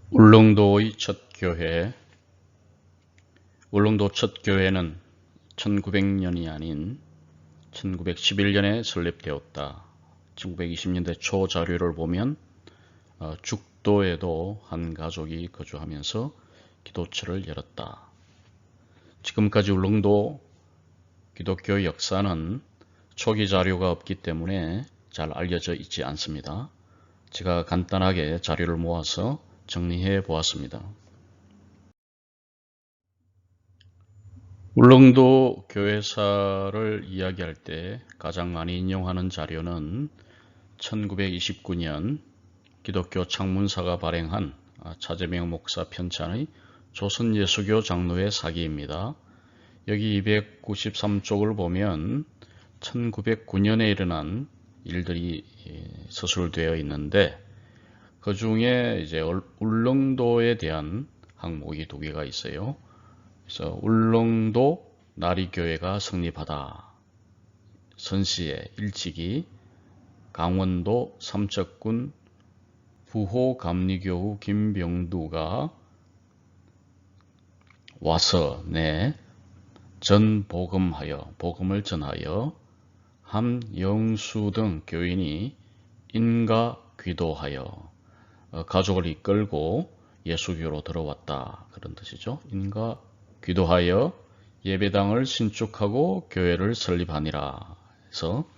울릉도의 첫 교회. 울릉도 첫 교회는 1900년이 아닌 1911년에 설립되었다. 1920년대 초 자료를 보면 죽도에도 한 가족이 거주하면서 기도처를 열었다. 지금까지 울릉도 기독교 역사는 초기 자료가 없기 때문에 잘 알려져 있지 않습니다. 제가 간단하게 자료를 모아서 정리해 보았습니다. 울릉도 교회사를 이야기할 때 가장 많이 인용하는 자료는 1929년 기독교 창문사가 발행한 차재명 목사 편찬의 조선 예수교 장로의 사기입니다. 여기 293쪽을 보면 1909년에 일어난 일들이 서술되어 있는데 그 중에 이제 울릉도에 대한 항목이 두 개가 있어요. 그래서 울릉도 나리교회가 성립하다. 선시의 일찍이 강원도 삼척군 부호감리교우 김병두가 와서 전복음하여 복음을 전하여 함영수 등 교인이 인가 귀도하여 가족을 이끌고 예수교로 들어왔다. 그런 뜻이죠. 인가 귀도하여 예배당을 신축하고 교회를 설립하니라. 해서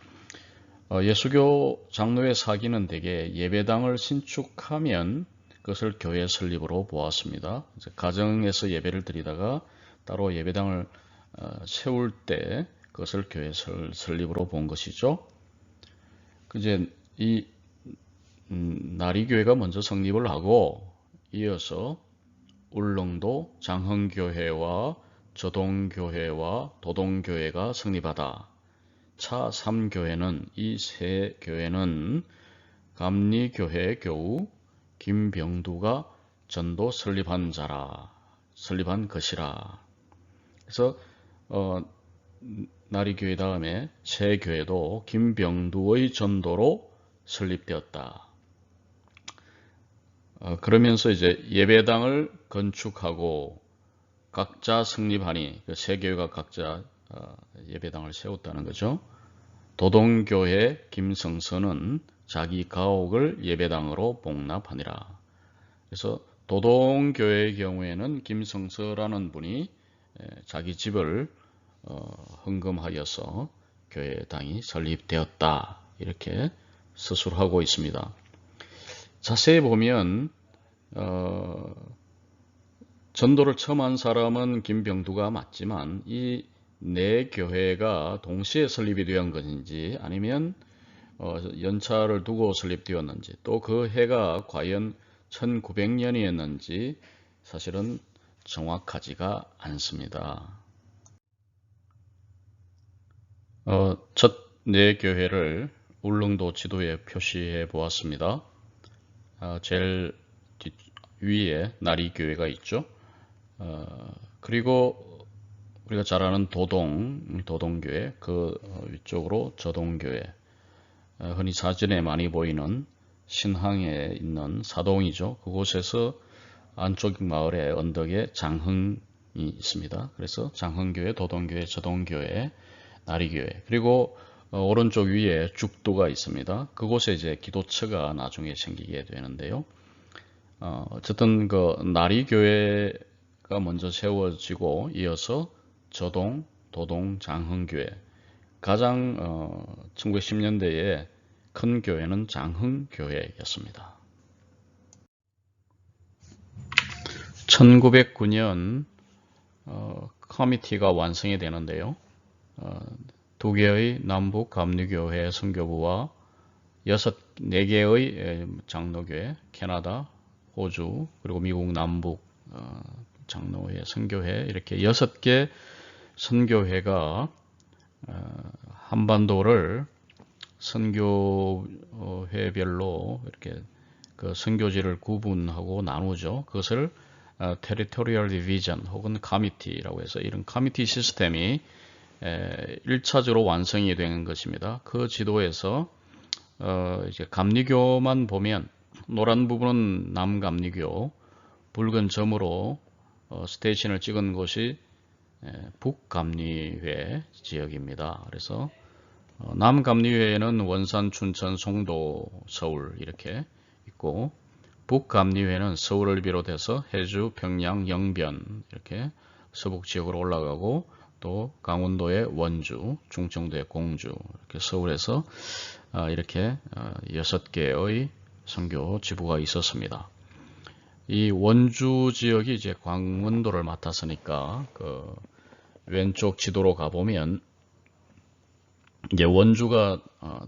예수교 장로의 사기는 대개 예배당을 신축하면 그것을 교회 설립으로 보았습니다. 가정에서 예배를 드리다가 따로 예배당을 세울 때 그것을 교회 설립으로 본 것이죠. 이제 이 나리교회가 먼저 성립을 하고 이어서 울릉도 장흥교회와 저동교회와 도동교회가 성립하다. 차 3교회는 이 세 교회는 감리교회 교우 김병두가 전도 설립한 것이라. 그래서 나리교회 다음에 세 교회도 김병두의 전도로 설립되었다. 그러면서 이제 예배당을 건축하고 각자 성립하니 그 세 교회가 각자 예배당을 세웠다는 거죠. 도동교회 김성서는 자기 가옥을 예배당으로 복납하니라. 그래서 도동교회의 경우에는 김성서라는 분이 자기 집을 헌금하여서 교회당이 설립되었다. 이렇게 서술하고 있습니다. 자세히 보면 전도를 처음 한 사람은 김병두가 맞지만 이 네 교회가 동시에 설립이 되었는 것인지 아니면 연차를 두고 설립되었는지 또 그 해가 과연 1900년이었는지 사실은 정확하지가 않습니다. 첫 네 교회를 울릉도 지도에 표시해 보았습니다. 제일 위에 나리교회가 있죠. 그리고 우리가 잘 아는 도동교회, 그 위쪽으로 저동교회, 흔히 사진에 많이 보이는 신항에 있는 사동이죠. 그곳에서 안쪽 마을의 언덕에 장흥이 있습니다. 그래서 장흥교회, 도동교회, 저동교회, 나리교회, 그리고 오른쪽 위에 죽도가 있습니다. 그곳에 이제 기도처가 나중에 생기게 되는데요. 어쨌든 그 나리교회가 먼저 세워지고 이어서 저동, 도동, 장흥교회. 가장 1910년대에 큰 교회는 장흥교회였습니다. 1909년 커미티가 완성이 되는데요. 두 개의 남북 감리교회 선교부와 4개의 장로교회, 캐나다, 호주, 그리고 미국 남북 장로회, 선교회 이렇게 6개 선교회가 한반도를 선교회별로 이렇게 그 선교지를 구분하고 나누죠. 그것을 Territorial Division 혹은 Committee라고 해서 이런 커미티 시스템이 1차적으로 완성이 된 것입니다. 그 지도에서 이제 감리교만 보면 노란 부분은 남감리교, 붉은 점으로 스테이션을 찍은 곳이 북감리회 지역입니다. 그래서 남감리회에는 원산, 춘천, 송도, 서울 이렇게 있고, 북감리회는 서울을 비롯해서 해주, 평양, 영변 이렇게 서북 지역으로 올라가고, 또 강원도의 원주, 충청도의 공주, 이렇게 서울에서 이렇게 6개의 선교 지부가 있었습니다. 이 원주 지역이 이제 강원도를 맡았으니까 그 왼쪽 지도로 가보면 이제 원주가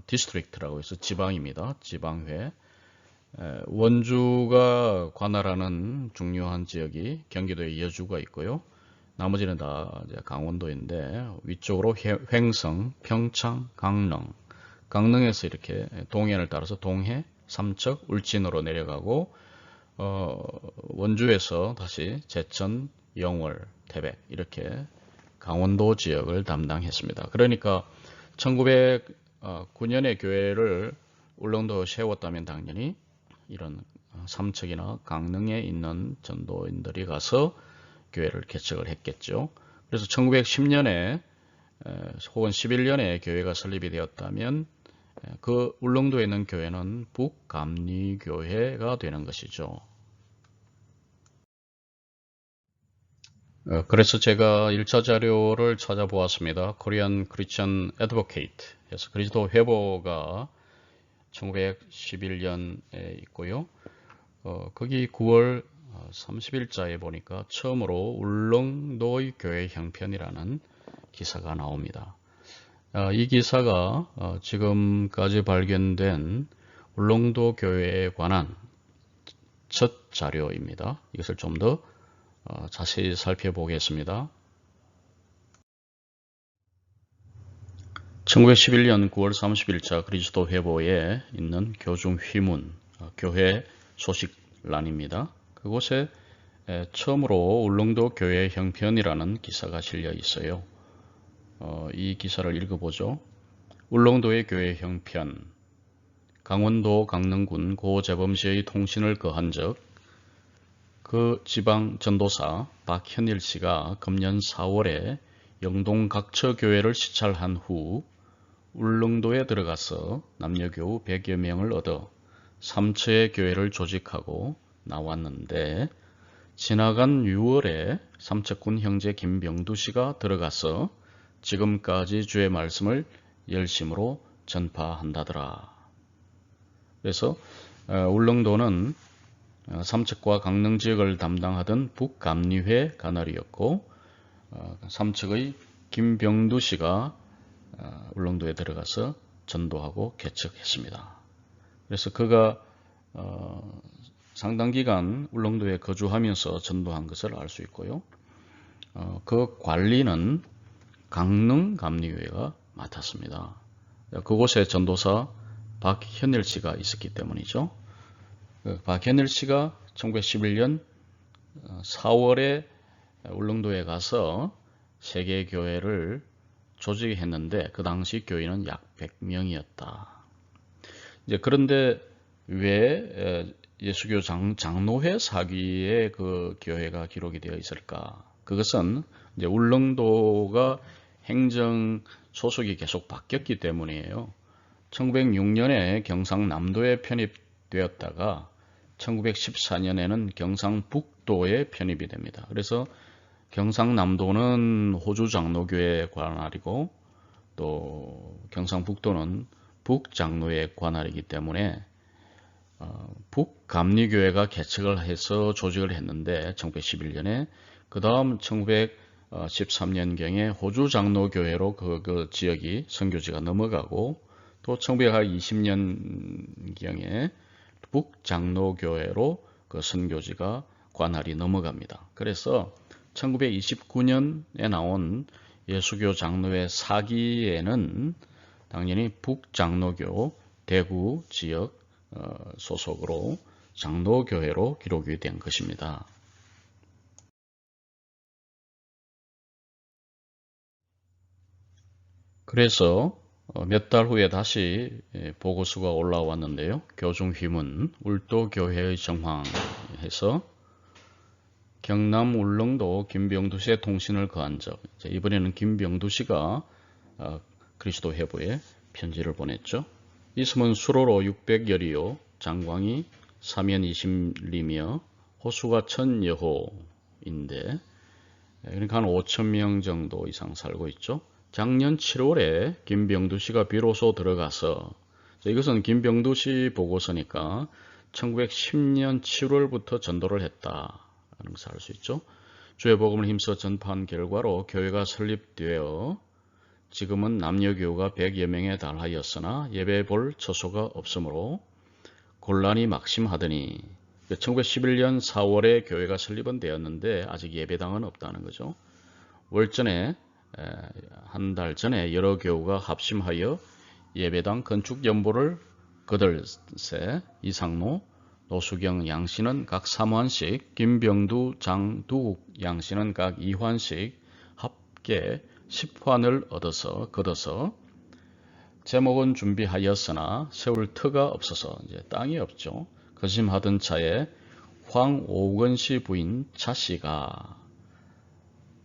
디스트릭트라고 해서 지방입니다. 지방회. 원주가 관할하는 중요한 지역이 경기도의 여주가 있고요. 나머지는 다 이제 강원도인데 위쪽으로 횡성, 평창, 강릉. 강릉에서 이렇게 동해안을 따라서 동해, 삼척, 울진으로 내려가고 원주에서 다시 제천, 영월, 태백 이렇게 강원도 지역을 담당했습니다. 그러니까 1909년에 교회를 울릉도에 세웠다면 당연히 이런 삼척이나 강릉에 있는 전도인들이 가서 교회를 개척을 했겠죠. 그래서 1910년에 혹은 11년에 교회가 설립이 되었다면 그 울릉도에 있는 교회는 북감리교회가 되는 것이죠. 그래서 제가 1차 자료를 찾아보았습니다. Korean Christian Advocate 해서 그리스도 회보가 1911년에 있고요. 거기 9월 30일자에 보니까 처음으로 울릉도의 교회 형편이라는 기사가 나옵니다. 이 기사가 지금까지 발견된 울릉도 교회에 관한 첫 자료입니다. 이것을 좀 더 자세히 살펴보겠습니다. 1911년 9월 30일자 그리스도 회보에 있는 교중 휘문, 교회 소식란입니다. 그곳에 처음으로 울릉도 교회 형편이라는 기사가 실려 있어요. 이 기사를 읽어보죠. 울릉도의 교회 형편. 강원도 강릉군 고재범시의 통신을 거한 적 그 지방 전도사 박현일 씨가 금년 4월에 영동 각처교회를 시찰한 후 울릉도에 들어가서 남녀교우 100여 명을 얻어 삼처의 교회를 조직하고 나왔는데 지나간 6월에 삼척군 형제 김병두 씨가 들어가서 지금까지 주의 말씀을 열심으로 전파한다더라. 그래서 울릉도는 삼척과 강릉 지역을 담당하던 북감리회 관할이었고 삼척의 김병두 씨가 울릉도에 들어가서 전도하고 개척했습니다. 그래서 그가 상당 기간 울릉도에 거주하면서 전도한 것을 알 수 있고요. 그 관리는 강릉 감리회가 맡았습니다. 그곳에 전도사 박현일 씨가 있었기 때문이죠. 박현일 씨가 1911년 4월에 울릉도에 가서 세계교회를 조직했는데 그 당시 교인은 약 100명이었다. 이제 그런데 왜 예수교 장로회 사기에 그 교회가 기록이 되어 있을까? 그것은 이제 울릉도가 행정 소속이 계속 바뀌었기 때문이에요. 1906년에 경상남도에 편입되었다가 1914년에는 경상북도에 편입이 됩니다. 그래서 경상남도는 호주 장로교회 관할이고 또 경상북도는 북장로회 관할이기 때문에 북감리교회가 개척을 해서 조직을 했는데 1911년에 그 다음 1913년경에 호주 장로교회로 그 지역이 선교지가 넘어가고 또 1920년경에 북장로교회로 그 선교지가 관할이 넘어갑니다. 그래서 1929년에 나온 예수교 장로회 사기에는 당연히 북장로교 대구 지역 소속으로 장로교회로 기록이 된 것입니다. 그래서 몇 달 후에 다시 보고서가 올라왔는데요. 교중 휘문 울도교회의 정황에서 경남 울릉도 김병두씨의 통신을 거한 적. 이번에는 김병두씨가 그리스도 회부에 편지를 보냈죠. 있으면 수로로 600여리요 장광이 사면 20리며 호수가 1000여호인데 그러니까 한 5,000명 정도 이상 살고 있죠. 작년 7월에 김병두 씨가 비로소 들어가서 이것은 김병두 씨 보고서니까 1910년 7월부터 전도를 했다는 것을 알 수 있죠. 주의 복음을 힘써 전파한 결과로 교회가 설립되어 지금은 남녀교우가 100여 명에 달하였으나 예배 볼 처소가 없으므로 곤란이 막심하더니 1911년 4월에 교회가 설립은 되었는데 아직 예배당은 없다는 거죠. 월전에 한 달 전에 여러 교우가 합심하여 예배당 건축 연보를 거들세 이상로, 노수경 양씨는 각 3환씩, 김병두, 장두국 양씨는 각 2환씩 합계 10환을 거둬서 제목은 준비하였으나 세울 터가 없어서 이제 땅이 없죠. 거심하던 차에 황오건 씨 부인 차 씨가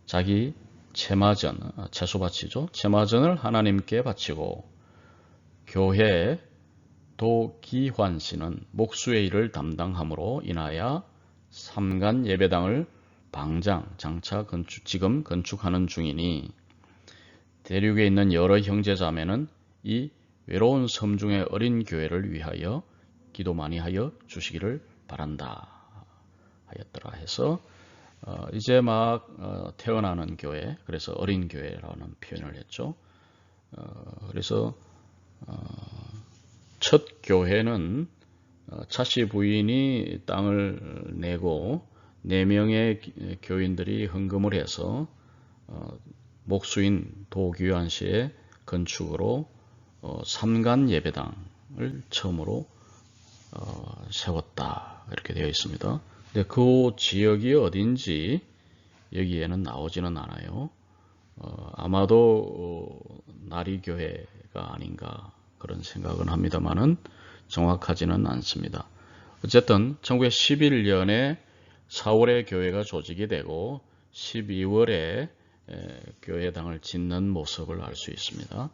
자기 채마전, 채소바치죠. 채마전을 하나님께 바치고 교회 도기환 씨는 목수의 일을 담당함으로 인하여 삼간 예배당을 장차 지금 건축하는 중이니 대륙에 있는 여러 형제자매는 이 외로운 섬 중의 어린 교회를 위하여 기도 많이 하여 주시기를 바란다 하였더라 해서 이제 막 태어나는 교회, 그래서 어린 교회라는 표현을 했죠. 그래서 첫 교회는 차씨 부인이 땅을 내고 4명의 교인들이 헌금을 해서 목수인 도규환 씨의 건축으로 삼간 예배당을 처음으로 세웠다 이렇게 되어 있습니다. 근데 그 지역이 어딘지 여기에는 나오지는 않아요. 아마도 나리교회가 아닌가 그런 생각은 합니다만은 정확하지는 않습니다. 어쨌든 1911년에 4월에 교회가 조직이 되고 12월에 교회당을 짓는 모습을 알 수 있습니다.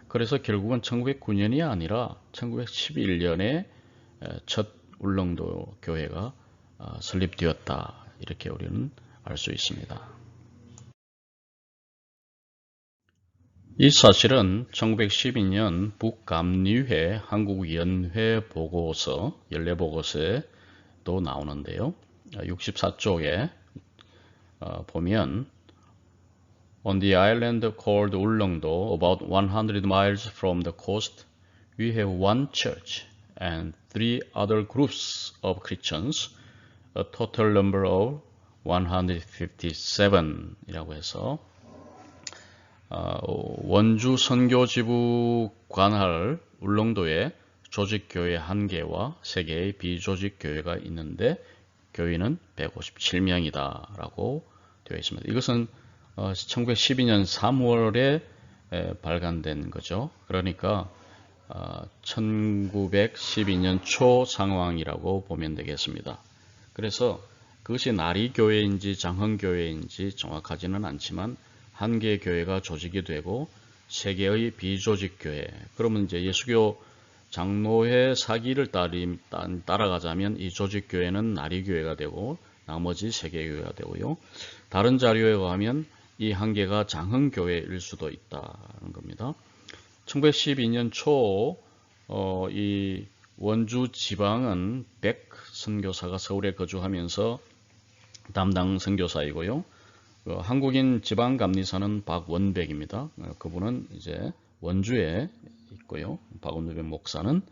그래서 결국은 1909년이 아니라 1911년에 첫 울릉도 교회가 설립되었다 이렇게 우리는 알 수 있습니다. 이 사실은 1912년 북감리회 한국연회 보고서, 연례보고서에도 나오는데요. 64쪽에 보면 On the island called 울릉도, about 100 miles from the coast, we have one church and 3 other groups of Christians, a total number of 157 이라고 해서 원주 선교지부 관할 울릉도에 조직교회 1개와 3개의 비조직교회가 있는데 교인은 157명이다 라고 되어 있습니다. 이것은 1912년 3월에 발간된 거죠. 그러니까 1912년 초 상황이라고 보면 되겠습니다. 그래서 그것이 나리교회인지 장흥교회인지 정확하지는 않지만 1개의 교회가 조직이 되고 3개의 비조직교회, 그러면 이제 예수교 장로회 사기를 따라가자면 이 조직교회는 나리교회가 되고 나머지 3개의 교회가 되고요. 다른 자료에 의하면 이 1개가 장흥교회일 수도 있다는 겁니다. 1912년 초 이 원주 지방은 백 선교사가 서울에 거주하면서 담당 선교사이고요. 한국인 지방감리사는 박원백입니다. 그분은 이제 원주에 있고요. 박원백 목사는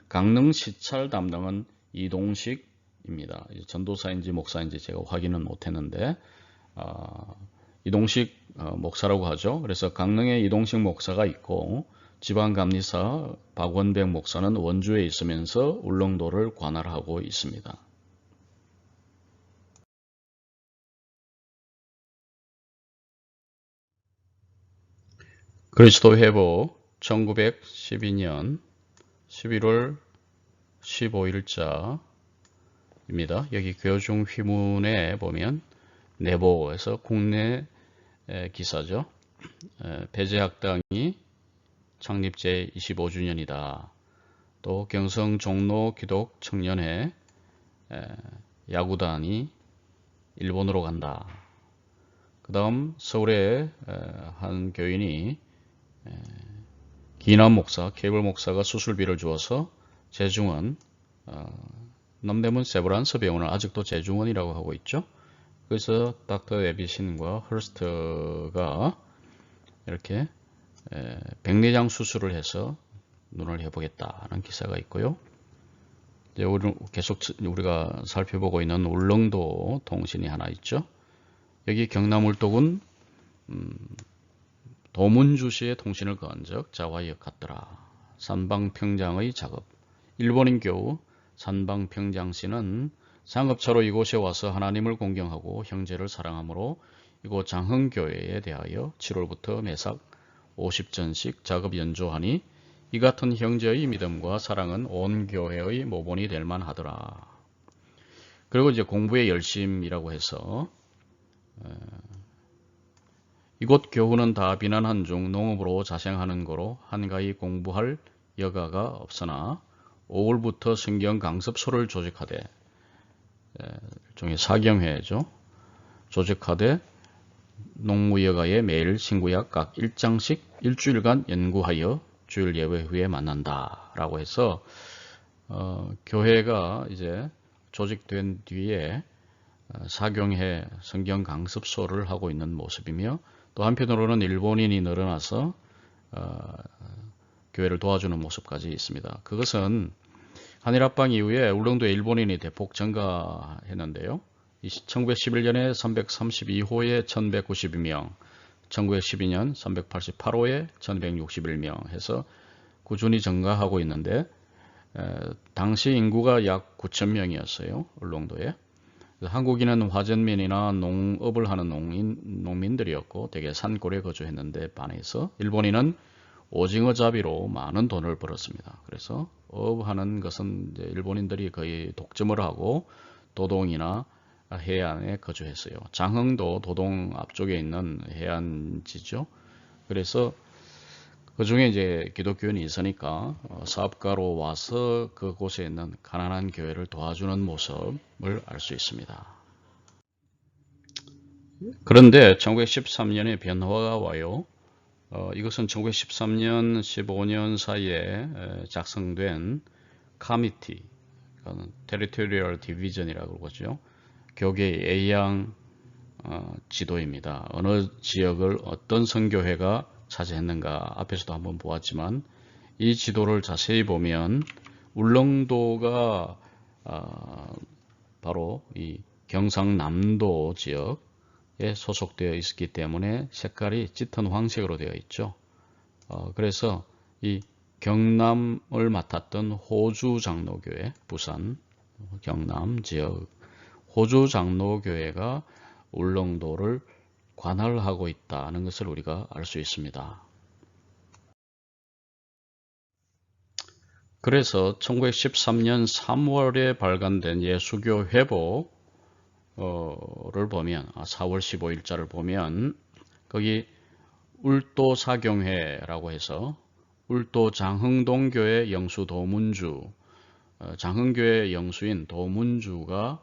강릉 시찰 담당은 이동식입니다. 전도사인지 목사인지 제가 확인은 못했는데 이동식 목사라고 하죠. 그래서 강릉에 이동식 목사가 있고 지방감리사 박원백 목사는 원주에 있으면서 울릉도를 관할하고 있습니다. 그리스도 회복 1912년 11월 15일자 입니다. 여기 교중 휘문에 보면 내보에서 국내 기사죠. 배제학당이 창립 제25주년이다. 또 경성 종로 기독 청년회 야구단이 일본으로 간다. 그 다음 서울의 한 교인이 기남 목사, 케이블 목사가 수술비를 주어서 재중원, 남대문 세브란스 병원을 아직도 재중원이라고 하고 있죠. 그래서 닥터 에비신과 헐스트가 이렇게 백내장 수술을 해서 눈을 해보겠다는 기사가 있고요. 이제 계속 우리가 살펴보고 있는 울릉도 통신이 하나 있죠. 여기 경남 울독은 도문주시의 통신을 거한 적 자화역 같더라. 산방평장의 작업. 일본인 교우 산방평장씨는 상업차로 이곳에 와서 하나님을 공경하고 형제를 사랑하므로 이곳 장흥교회에 대하여 7월부터 매삭 50전씩 작업 연주하니 이 같은 형제의 믿음과 사랑은 온 교회의 모본이 될 만하더라. 그리고 이제 공부의 열심이라고 해서 이곳 교훈은 다 비난한 중 농업으로 자생하는 거로 한가히 공부할 여가가 없으나 5월부터 성경 강습소를 조직하되 일종의 사경회죠. 조직하되 농무여가에 매일 신구약 각 1장씩 일주일간 연구하여 주일 예배 후에 만난다 라고 해서 교회가 이제 조직된 뒤에 사경회 성경 강습소를 하고 있는 모습이며 또 한편으로는 일본인이 늘어나서 교회를 도와주는 모습까지 있습니다. 그것은 한일합방 이후에 울릉도에 일본인이 대폭 증가했는데요. 1911년에 332호에 1192명, 1912년 388호에 1161명 해서 꾸준히 증가하고 있는데 당시 인구가 약 9,000명이었어요. 울릉도에. 한국인은 화전민이나 농업을 하는 농민들이었고 대개 산골에 거주했는데 반해서 일본인은 오징어 잡이로 많은 돈을 벌었습니다. 그래서 어업하는 것은 이제 일본인들이 거의 독점을 하고 도동이나 해안에 거주했어요. 장흥도 도동 앞쪽에 있는 해안지죠. 그래서 그 중에 이제 기독교인이 있으니까 사업가로 와서 그곳에 있는 가난한 교회를 도와주는 모습을 알 수 있습니다. 그런데 1913년에 변화가 와요. 이것은 1913년, 15년 사이에 작성된 커미티, Territorial Division이라고 그러죠. 교계의 A양 지도입니다. 어느 지역을 어떤 선교회가 차지했는가 앞에서도 한번 보았지만 이 지도를 자세히 보면 울릉도가 바로 이 경상남도 지역에 소속되어 있었기 때문에 색깔이 짙은 황색으로 되어 있죠. 그래서 이 경남을 맡았던 호주장로교회, 부산 경남 지역 호주장로교회가 울릉도를 관할하고 있다는 것을 우리가 알 수 있습니다. 그래서 1913년 3월에 발간된 예수교 회보를 보면 4월 15일자를 보면 거기 울도 사경회라고 해서 울도 장흥동교회 영수 도문주 장흥교회 영수인 도문주가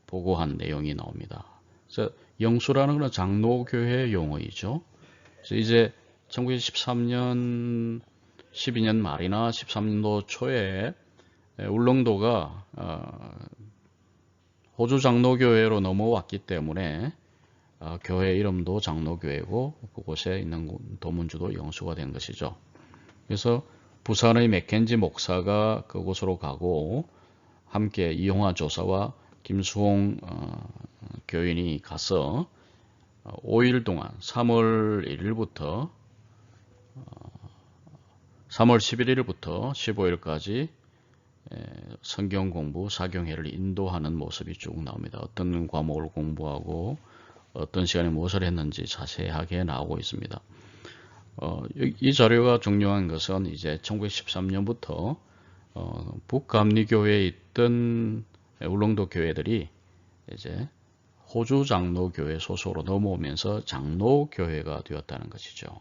보고한 내용이 나옵니다. 그래서 영수라는 것은 장로교회 용어이죠. 그래서 이제 1913년 12년 말이나 13년도 초에 울릉도가 호주 장로교회로 넘어왔기 때문에 교회 이름도 장로교회고 그곳에 있는 도문주도 영수가 된 것이죠. 그래서 부산의 맥켄지 목사가 그곳으로 가고 함께 이용화 조사와 김수홍 교인이 가서 5일 동안 3월 1일부터 3월 11일부터 15일까지 성경 공부, 사경회를 인도하는 모습이 쭉 나옵니다. 어떤 과목을 공부하고 어떤 시간에 무엇을 했는지 자세하게 나오고 있습니다. 이 자료가 중요한 것은 이제 1913년부터 북감리교회에 있던 울릉도 교회들이 이제 호주 장로교회 소속으로 넘어오면서 장로교회가 되었다는 것이죠.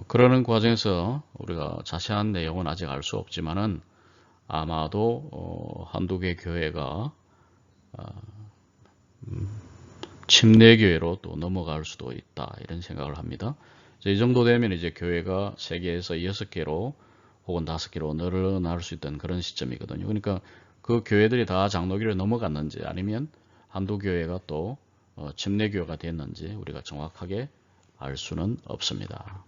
그러는 과정에서 우리가 자세한 내용은 아직 알 수 없지만은 아마도 한두 개 교회가 침례교회로 또 넘어갈 수도 있다 이런 생각을 합니다. 이 정도 되면 이제 교회가 3개에서 6개로 혹은 5개로 늘어날 수 있던 그런 시점이거든요. 그러니까 그 교회들이 다 장로교로 넘어갔는지 아니면 한두 교회가 또 침례교회가 됐는지 우리가 정확하게 알 수는 없습니다.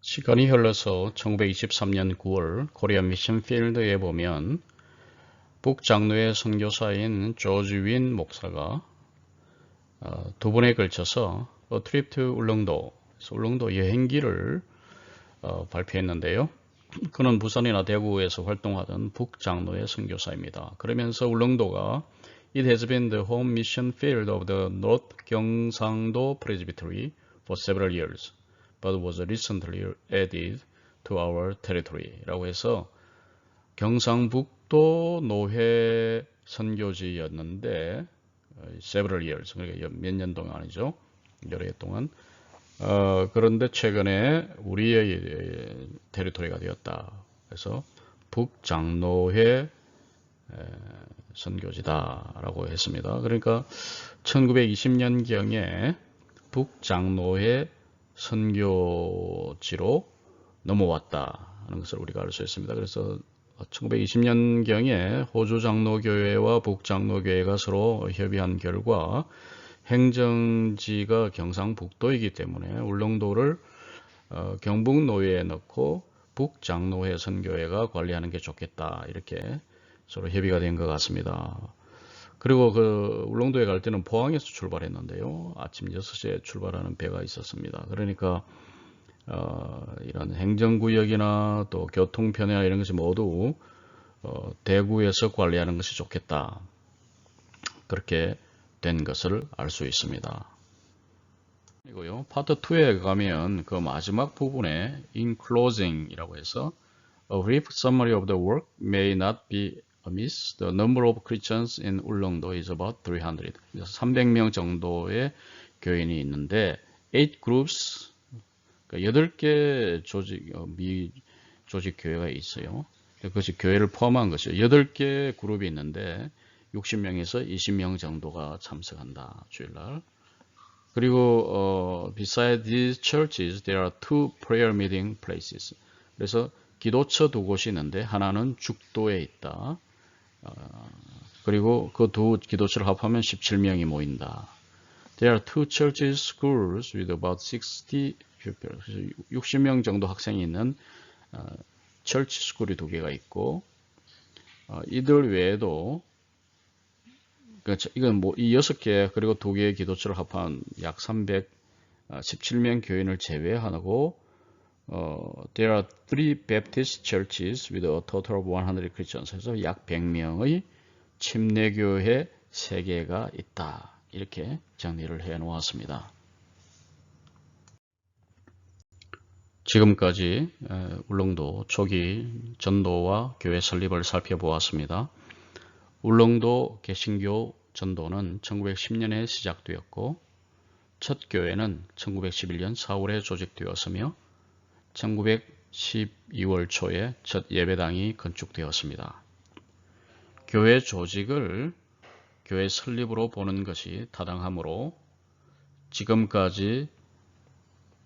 시간이 흘러서 1923년 9월 코리안 미션 필드에 보면 북장로의 선교사인 조지 윈 목사가 2번에 걸쳐서 A Trip to 울릉도, 울릉도 여행기를 발표했는데요. 그는 부산이나 대구에서 활동하던 북장로의 선교사입니다. 그러면서 울릉도가 It has been the home mission field of the North 경상도 Presbytery for several years, but was recently added to our territory 라고 해서 경상북도 노회 선교지였는데 several years, 그러니까 몇 년 동안이죠. 여러 해 동안. 그런데 최근에 우리의 테리토리가 되었다. 그래서 북장로회 선교지다라고 했습니다. 그러니까 1920년경에 북장로회 선교지로 넘어왔다는 것을 우리가 알 수 있습니다. 그래서 1920년경에 호주 장로교회와 북장로교회가 서로 협의한 결과 행정지가 경상북도이기 때문에 울릉도를 경북노회에 넣고 북장로회 선교회가 관리하는 게 좋겠다 이렇게 서로 협의가 된 것 같습니다. 그리고 그 울릉도에 갈 때는 포항에서 출발했는데요. 아침 6시에 출발하는 배가 있었습니다. 그러니까 이런 행정구역이나 또 교통편이나 이런 것이 모두 대구에서 관리하는 것이 좋겠다. 그렇게 된 것을 알 수 있습니다. 그리고요, 파트 2에 가면 그 마지막 부분에 in closing 이라고 해서 A brief summary of the work may not be amiss. The number of Christians in 울릉도 is about 300. 300명 정도의 교인이 있는데 8 groups, 그러니까 8개 조직 교회가 있어요. 그것이 교회를 포함한 것이죠. 8개 그룹이 있는데 60명에서 20명 정도가 참석한다. 주일날. 그리고 beside these churches there are 2 prayer meeting places. 그래서 기도처 2곳이 있는데 하나는 죽도에 있다. 그리고 그 2 기도처를 합하면 17명이 모인다. There are 2 churches schools with about 60 pupils. 60명 정도 학생이 있는 철치 스쿨이 2개가 있고 이들 외에도 이건 뭐 이 6개 그리고 2개의 기도처를 합한 약 317명 교인을 제외하고 there are 3 Baptist churches with a total of 100 Christians. 그래서 약 100명의 침례교회 3개가 있다. 이렇게 정리를 해 놓았습니다. 지금까지 울릉도 초기 전도와 교회 설립을 살펴보았습니다. 울릉도 개신교 전도는 1910년에 시작되었고 첫 교회는 1911년 4월에 조직되었으며 1912월 초에 첫 예배당이 건축되었습니다. 교회 조직을 교회 설립으로 보는 것이 타당하므로 지금까지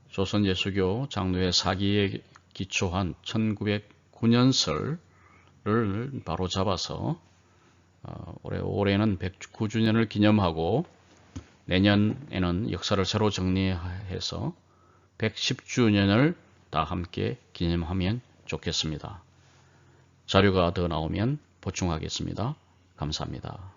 조선예수교 장로회 사기에 기초한 1909년설을 바로 잡아서 올해는 109주년을 기념하고 내년에는 역사를 새로 정리해서 110주년을 다 함께 기념하면 좋겠습니다. 자료가 더 나오면 보충하겠습니다. 감사합니다.